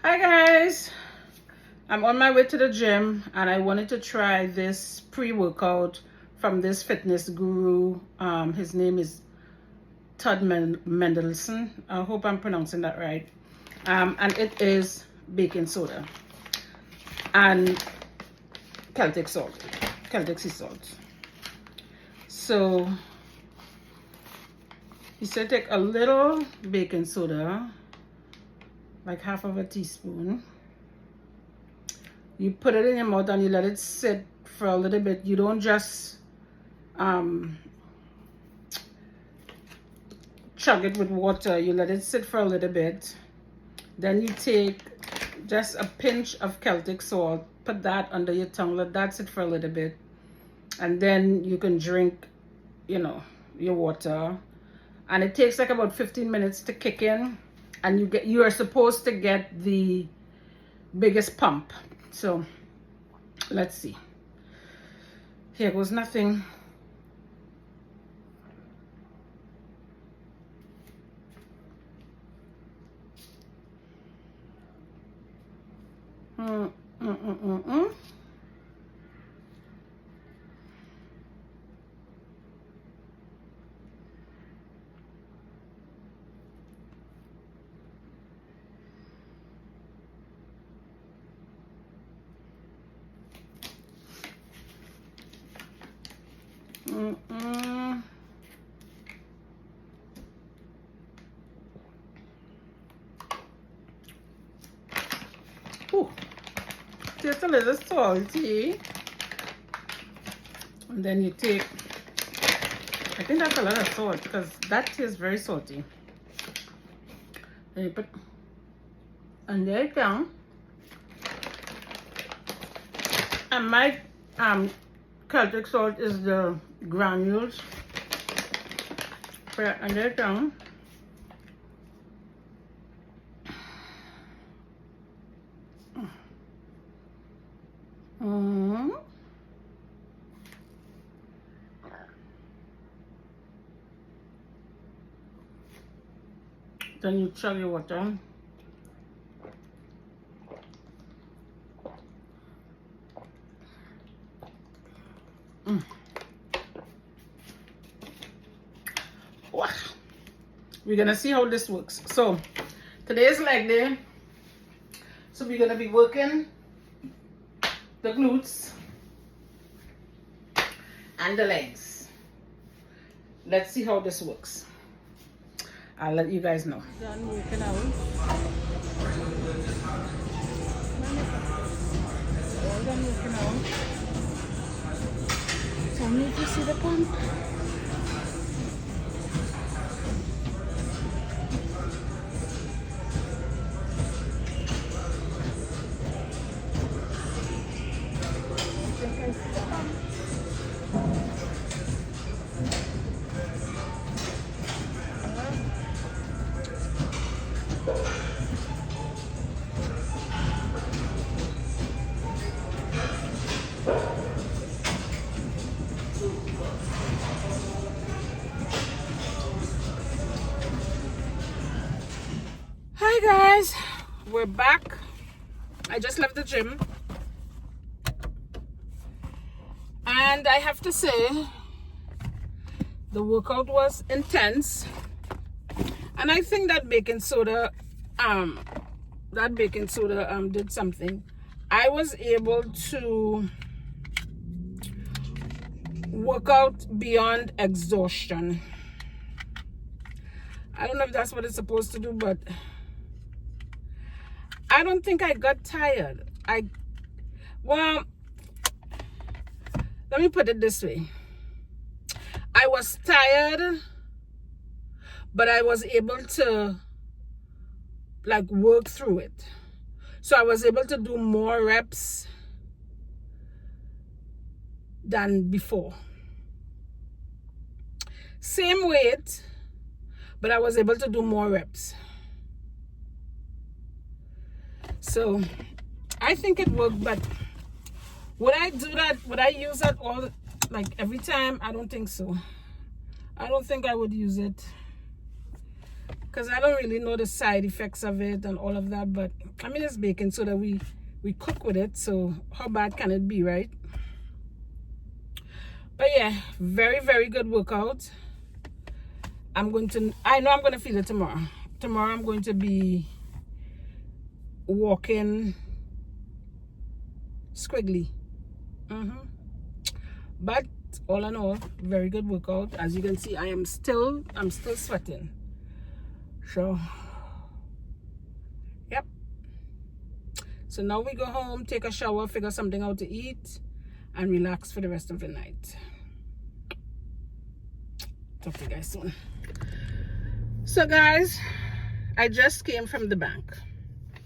Hi guys, I'm on my way to the gym and I wanted to try this pre-workout from this fitness guru. His name is Todd Mendelson. I hope I'm pronouncing that right. And it is baking soda and Celtic salt, Celtic sea salt. So he said take a little baking soda, like half of a teaspoon. You put it in your mouth and you let it sit for a little bit. You don't just chug it with water. You let it sit for a little bit. Then you take just a pinch of Celtic salt, put that under your tongue, let that sit for a little bit. And then you can drink, your water. And it takes like about 15 minutes to kick in. And you are supposed to get the biggest pump. So let's see. Here goes nothing. Ooh, just a little salty. And then you take, I think that's a lot of salt because that tastes very salty. Then you put under it down. And my Celtic salt is the granules. Put it under it down. Then you chug your water. Wow. We're gonna see how this works. So today is leg day. So we're gonna be working the glutes and the legs. Let's see how this works. I'll let you guys know. Done working out. All done working out. So I need to see the pump. Hi guys, we're back. I just left the gym and I have to say the workout was intense, and I think that baking soda did something. I was able to work out beyond exhaustion. I don't know if that's what it's supposed to do, but I don't think I got tired. Well, let me put it this way. I was tired, but I was able to work through it. So I was able to do more reps than before. Same weight, but I was able to do more reps. So I think it worked, but would I do that? Would I use that every time? I don't think so. I don't think I would use it because I don't really know the side effects of it and all of that. But I mean, it's baking soda. We cook with it, so how bad can it be, right? But yeah, very, very good workout. I know I'm going to feel it tomorrow. Tomorrow I'm going to be walking squiggly. But all in all, very good workout. As you can see, I'm still sweating. So, yep. So now we go home, take a shower, figure something out to eat, and relax for the rest of the night. Talk to you guys soon. So guys, I just came from the bank.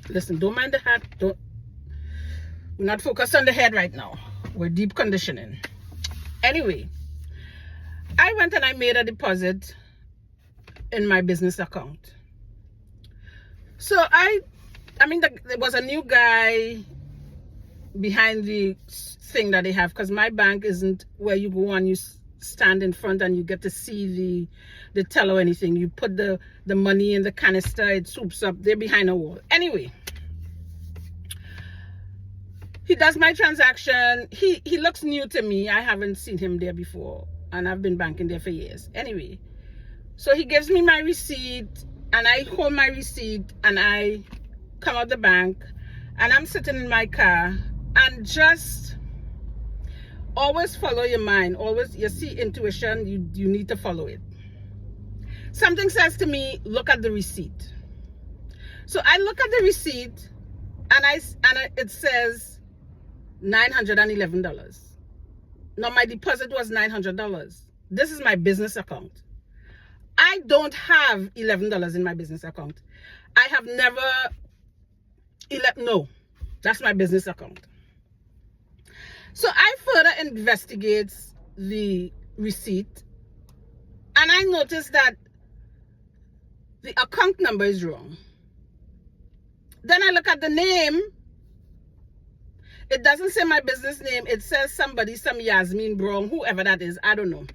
Listen, don't mind the hat. We're not focused on the head right now. We're deep conditioning. Anyway, I went and I made a deposit in my business account. So I mean, there was a new guy behind the thing that they have, because my bank isn't where you go and you stand in front and you get to see the teller or anything. You put the money in the canister, it swoops up. They're behind a wall. Anyway, he does my transaction. He looks new to me. I haven't seen him there before, and I've been banking there for years. Anyway, so he gives me my receipt, and I hold my receipt, and I come out the bank, and I'm sitting in my car, and just always follow your mind. Always, you see intuition, you need to follow it. Something says to me, look at the receipt. So I look at the receipt, and it says $911. Now my deposit was $900. This is my business account. I don't have $11 in my business account. I have never no, that's my business account. So I further investigate the receipt, and I noticed that the account number is wrong. Then I look at the name. It doesn't say my business name. It says some Yasmin Brown, whoever that is. I don't know.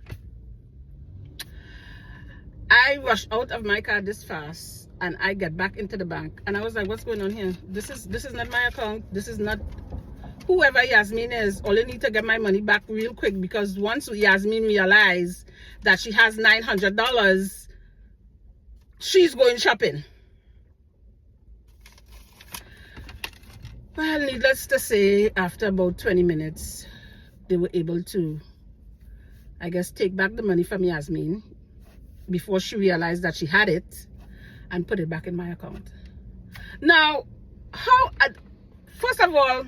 I rushed out of my car this fast, and I get back into the bank, and I was like, what's going on here? This is not my account. This is not whoever Yasmin is. All you need to get my money back real quick, because once Yasmin realizes that she has $900, she's going shopping. Well, needless to say, after about 20 minutes, they were able to, I guess, take back the money from Yasmin before she realized that she had it, and put it back in my account. Now, first of all,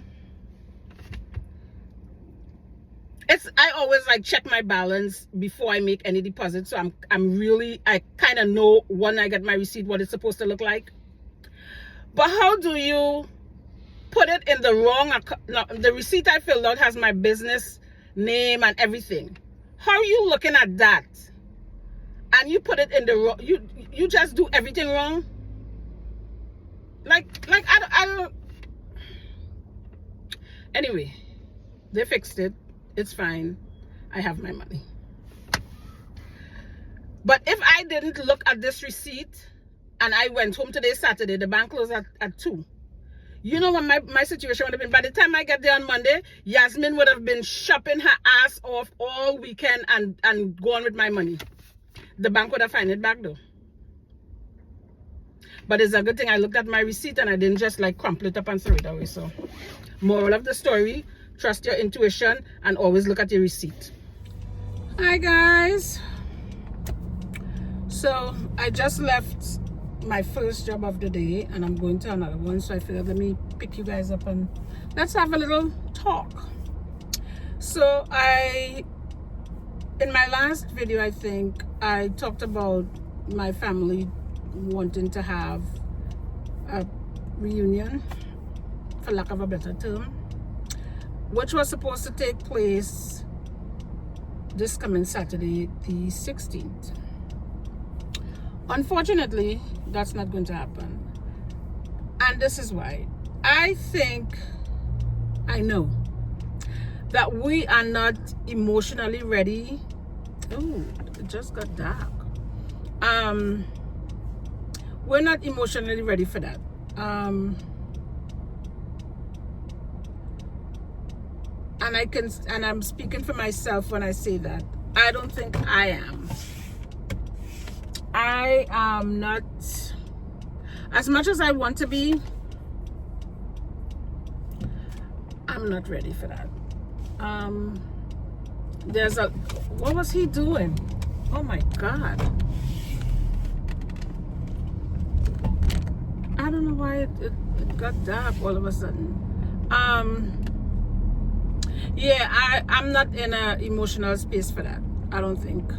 I always like check my balance before I make any deposit. So I kind of know when I get my receipt what it's supposed to look like. But how do you put it in the wrong account? No, the receipt I filled out has my business name and everything. How are you looking at that? And you put it in the wrong, you just do everything wrong? Like I don't. Anyway, they fixed it. It's fine. I have my money. But if I didn't look at this receipt and I went home today, Saturday, the bank closed at 2. You know what my situation would have been? By the time I get there on Monday, Yasmin would have been shopping her ass off all weekend and gone with my money. The bank would have found it back though. But it's a good thing I looked at my receipt and I didn't just like crumple it up and throw it away. So, moral of the story, trust your intuition and always look at your receipt. Hi guys. So, I just left my first job of the day and I'm going to another one. So I figured let me pick you guys up and let's have a little talk. So, in my last video, I think I talked about my family wanting to have a reunion, for lack of a better term, which was supposed to take place this coming Saturday, the 16th. Unfortunately, that's not going to happen. And this is why. I know that we are not emotionally ready. Oh, it just got dark. we're not emotionally ready for that. And I'm speaking for myself when I say that. I don't think I am. I am not, as much as I want to be, I'm not ready for that. What was he doing? Oh my God. I don't know why it got dark all of a sudden. Yeah, I'm not in an emotional space for that. I don't think.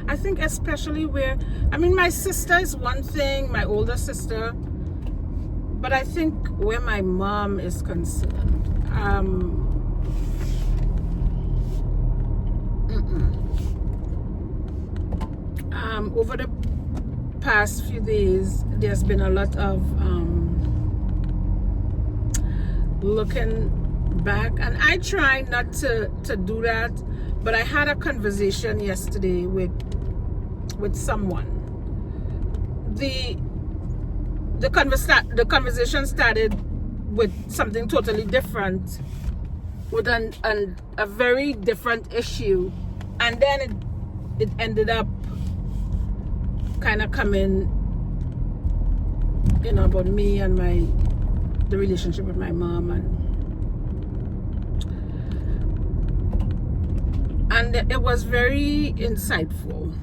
I think especially where, I mean, my sister is one thing, my older sister, but I think where my mom is concerned, over the past few days, there's been a lot of looking back, and I try not to do that, but I had a conversation yesterday with someone. The conversation started with something totally different, with a very different issue, and then it ended up kind of coming, you know, about me and the relationship with my mom, and it was very insightful.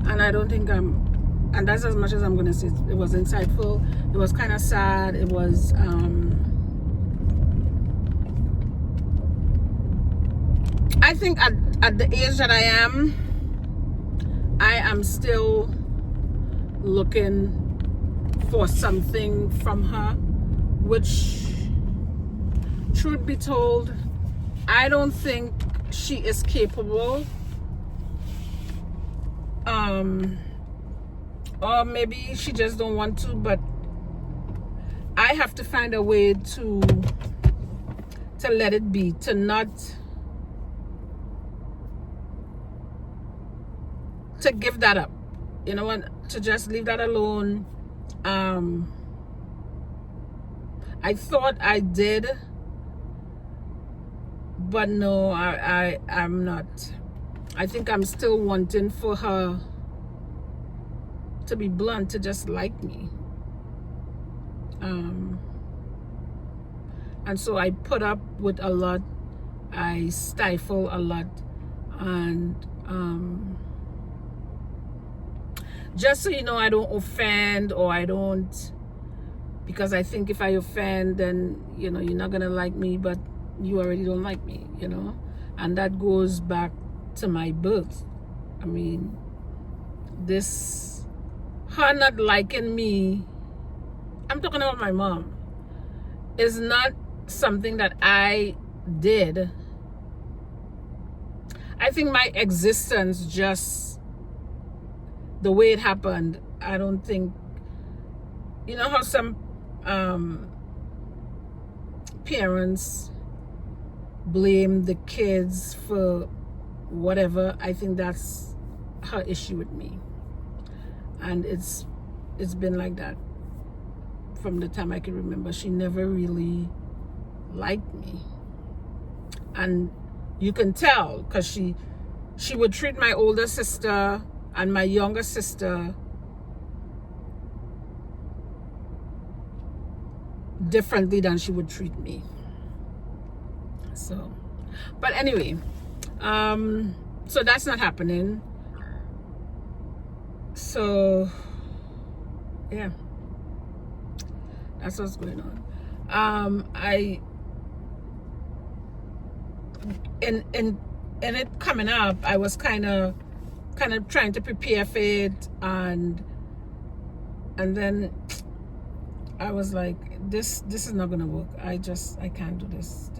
And I don't think and that's as much as I'm gonna say. It was insightful. It was kind of sad. It was I think at the age that I am still looking for something from her, which, truth be told, I don't think she is capable. Or maybe she just don't want to, but I have to find a way to let it be, to not to give that up, you know what, to just leave that alone. I thought I did, but no, I'm not. I think I'm still wanting for her, to be blunt, to just like me. And so I put up with a lot. I stifle a lot. And just so you know, I don't offend, or I don't, because I think if I offend, then, you know, you're not gonna like me, but you already don't like me, you know. And that goes back to my birth. I mean, her not liking me, I'm talking about my mom, is not something that I did. I think my existence, just the way it happened, I don't think, you know how some parents blame the kids for whatever. I think that's her issue with me, and it's been like that from the time I can remember. She never really liked me, and you can tell, because she would treat my older sister and my younger sister differently than she would treat me. So, but anyway, so that's not happening. So yeah, that's what's going on. In it coming up, I was kind of trying to prepare for it, and then I was like, this is not gonna work. I can't do this,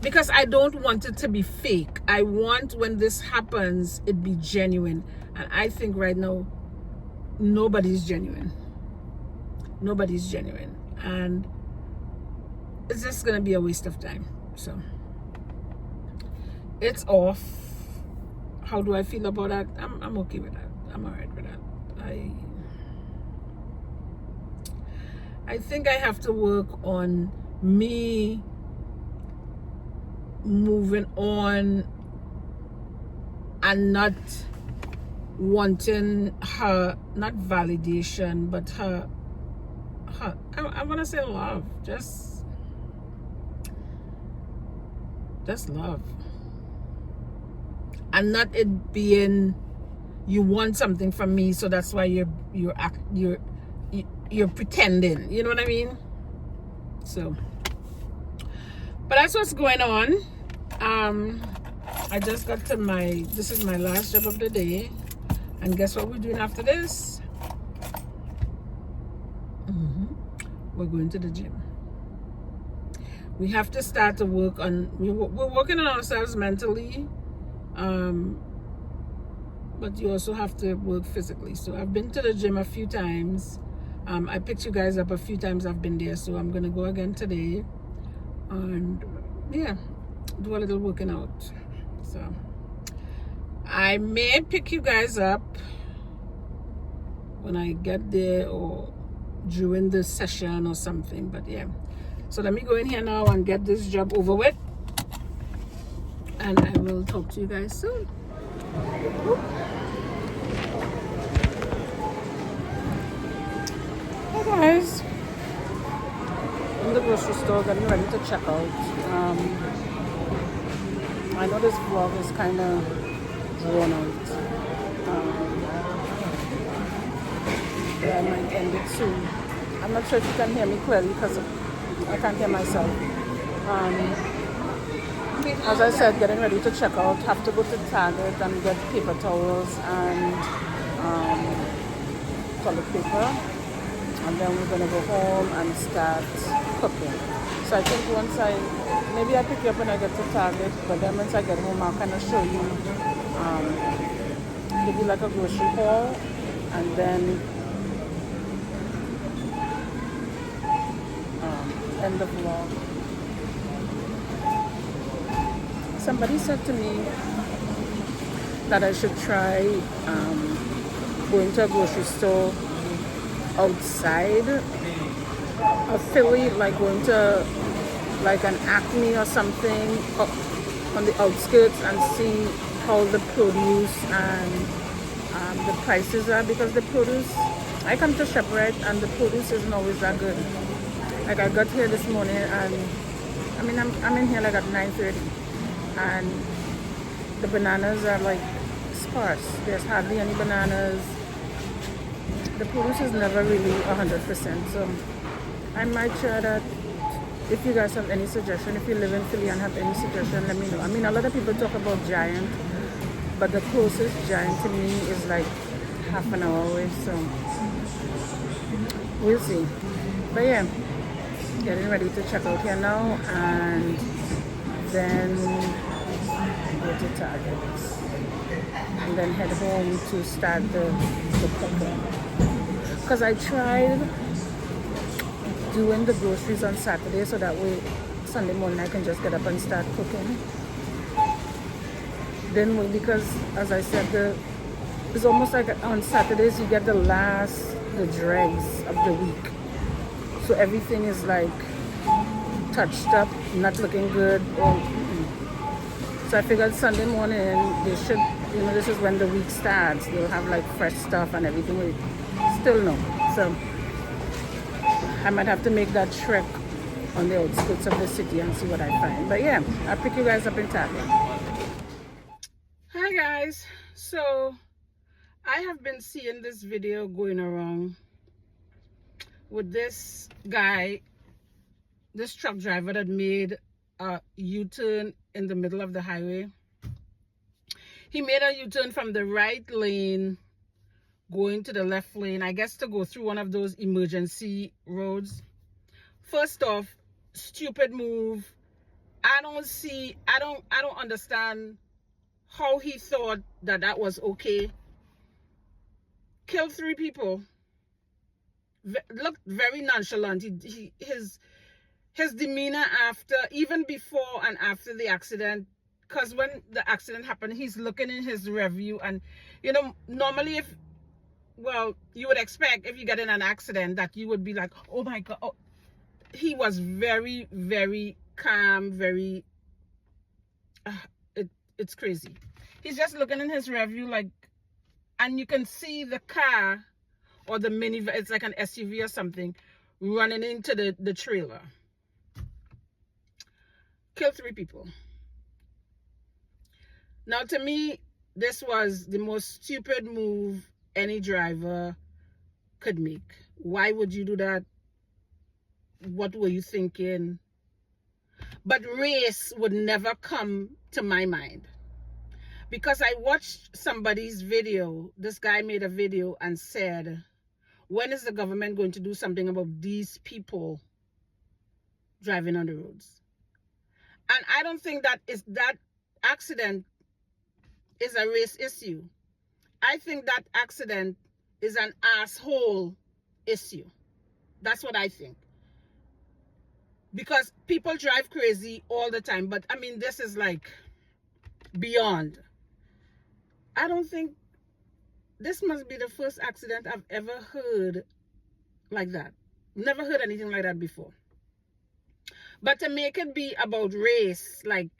because I don't want it to be fake. I want, when this happens, it be genuine. And I think right now nobody's genuine. And it's just gonna be a waste of time. So it's off. How do I feel about that? I'm okay with that. I'm alright with that. I think I have to work on me moving on and not wanting her, not validation, but her I want to say love, just love, and not it being you want something from me, so that's why you're pretending, you know what I mean? So, but that's what's going on. I just got to this is my last job of the day, and guess what we're doing after this? We're going to the gym. We have to start to work on, we're working on ourselves mentally, but you also have to work physically. So I've been to the gym a few times. I picked you guys up a few times I've been there, so I'm gonna go again today, and yeah, do a little working out. So I may pick you guys up when I get there or during the session or something, but yeah. So let me go in here now and get this job over with, and I will talk to you guys soon. Hey guys, in the grocery store getting ready to check out. I know this vlog is kind of drawn out. But I might end it soon. I'm not sure if you can hear me clearly because I can't hear myself. As I said, getting ready to check out. Have to go to Target and get paper towels and toilet paper. And then we're going to go home and start cooking. So I think maybe I'll pick you up when I get to Target, but then once I get home, I'll kind of show you, give you like a grocery haul, and then end the vlog. Somebody said to me that I should try going to a grocery store outside of Philly, like going to like an Acme or something on the outskirts and see how the produce and the prices are, because the produce, I come to ShopRite and the produce isn't always that good. Like I got here this morning and I mean I'm in here like at 9:30 and the bananas are like sparse. There's hardly any bananas. The produce is never really 100%. So I might try that. If you guys have any suggestion, if you live in Philly and have any suggestion, let me know. I mean, a lot of people talk about Giant, but the closest Giant to me is like half an hour away. So we'll see. But yeah, getting ready to check out here now and then go to Target and then head home to start the cooking. Because I tried doing the groceries on Saturday so that way Sunday morning I can just get up and start cooking. Then because as I said, it's almost like on Saturdays you get the dregs of the week. So everything is like touched up, not looking good. So I figured Sunday morning they should, this is when the week starts. They'll have like fresh stuff and everything. Still no. So I might have to make that trek on the outskirts of the city and see what I find. But yeah, I'll pick you guys up in Target. Hi guys. So I have been seeing this video going around with this guy, this truck driver that made a U-turn in the middle of the highway. He made a U-turn from the right lane going to the left lane, I guess to go through one of those emergency roads. First off, stupid move. I don't understand how he thought that was okay. Killed 3 people. Looked very nonchalant. His demeanor after, even before and after the accident, because when the accident happened, he's looking in his rearview, and you know, normally if, well, you would expect if you get in an accident that you would be like, oh my God. Oh. He was very, very calm, very, it's crazy. He's just looking in his rearview like, and you can see the car or the minivan, it's like an SUV or something, running into the trailer. Killed 3 people. Now, to me, this was the most stupid move any driver could make. Why would you do that? What were you thinking? But race would never come to my mind. Because I watched somebody's video. This guy made a video and said, when is the government going to do something about these people driving on the roads? And I don't think that accident is a race issue. I think that accident is an asshole issue. That's what I think. Because people drive crazy all the time. But I mean, this is like beyond. I don't think, this must be the first accident I've ever heard like that. Never heard anything like that before. But to make it be about race, like,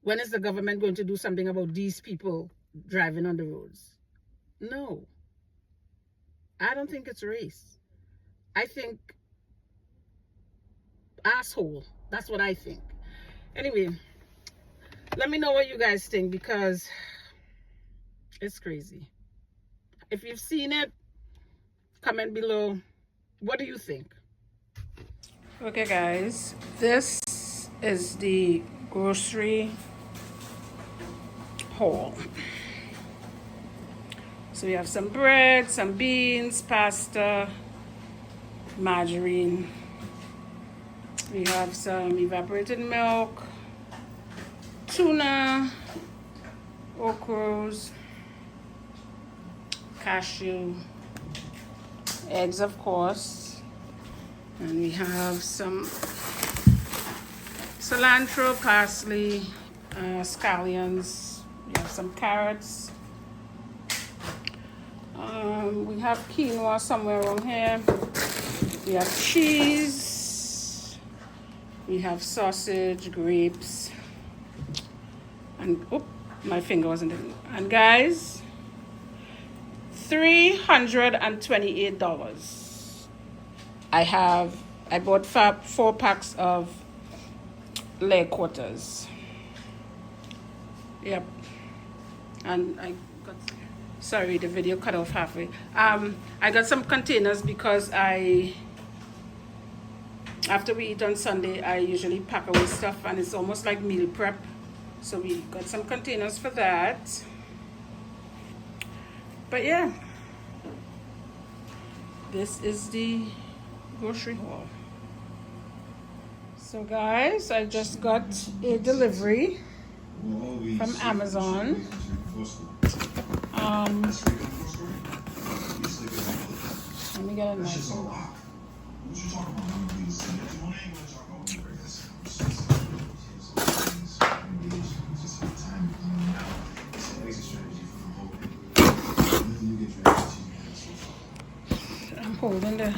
when is the government going to do something about these people driving on the roads? No. I don't think it's race. I think asshole. That's what I think. Anyway, let me know what you guys think, because it's crazy. If you've seen it, comment below. What do you think? Okay, guys, this is the grocery haul. So we have some bread, some beans, pasta, margarine. We have some evaporated milk, tuna, okras, cashew, eggs, of course. And we have some cilantro, parsley, scallions. We have some carrots. We have quinoa somewhere around here. We have cheese. We have sausage, grapes. And, oh, my finger wasn't in. And guys, $328. I bought 4 packs of leg quarters. Yep. And I got, sorry, the video cut off halfway. I got some containers because after we eat on Sunday, I usually pack away stuff, and it's almost like meal prep. So we got some containers for that. But yeah, this is the grocery haul. So guys, I just got a delivery from Amazon. Let me get a nice one. I'm holding the,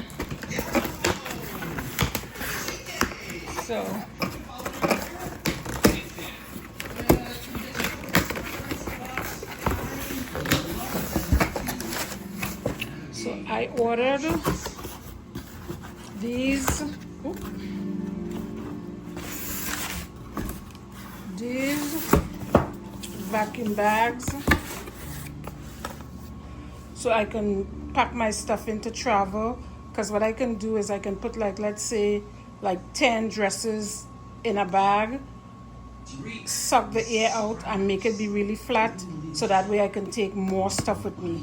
so I ordered these vacuum bags so I can pack my stuff into travel, because what I can do is I can put, like, let's say like 10 dresses in a bag, suck the air out and make it be really flat, so that way I can take more stuff with me.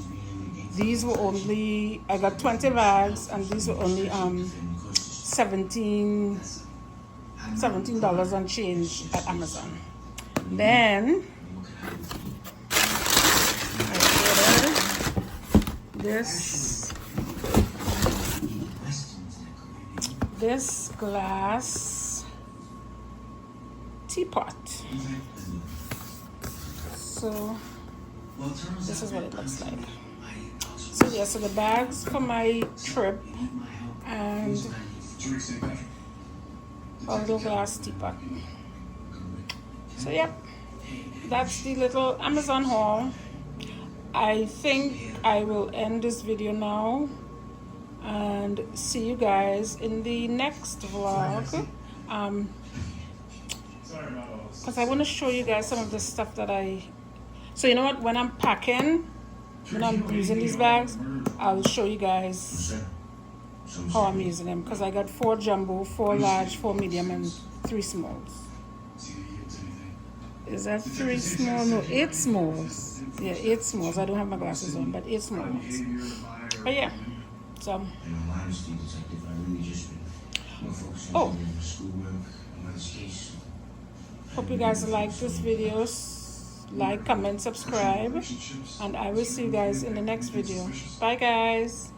These were only, I got 20 bags, and these were only $17 and change at Amazon. Then I ordered this glass teapot. So this is what it looks like. So yeah, so the bags for my trip and a little glass teapot. So yep, that's the little Amazon haul. I think I will end this video now and see you guys in the next vlog. Because I want to show you guys some of the stuff that so you know what, when I'm packing, when I'm using these bags, I'll show you guys how I'm using them, because I got 4 jumbo, 4 large, 4 medium, and 3 smalls. Is that 3 small? No, 8 smalls. Yeah, 8 smalls. I don't have my glasses on, but 8 smalls. But yeah, so. Oh. Hope you guys like this video. Like, comment, subscribe, and I will see you guys in the next video. Bye guys.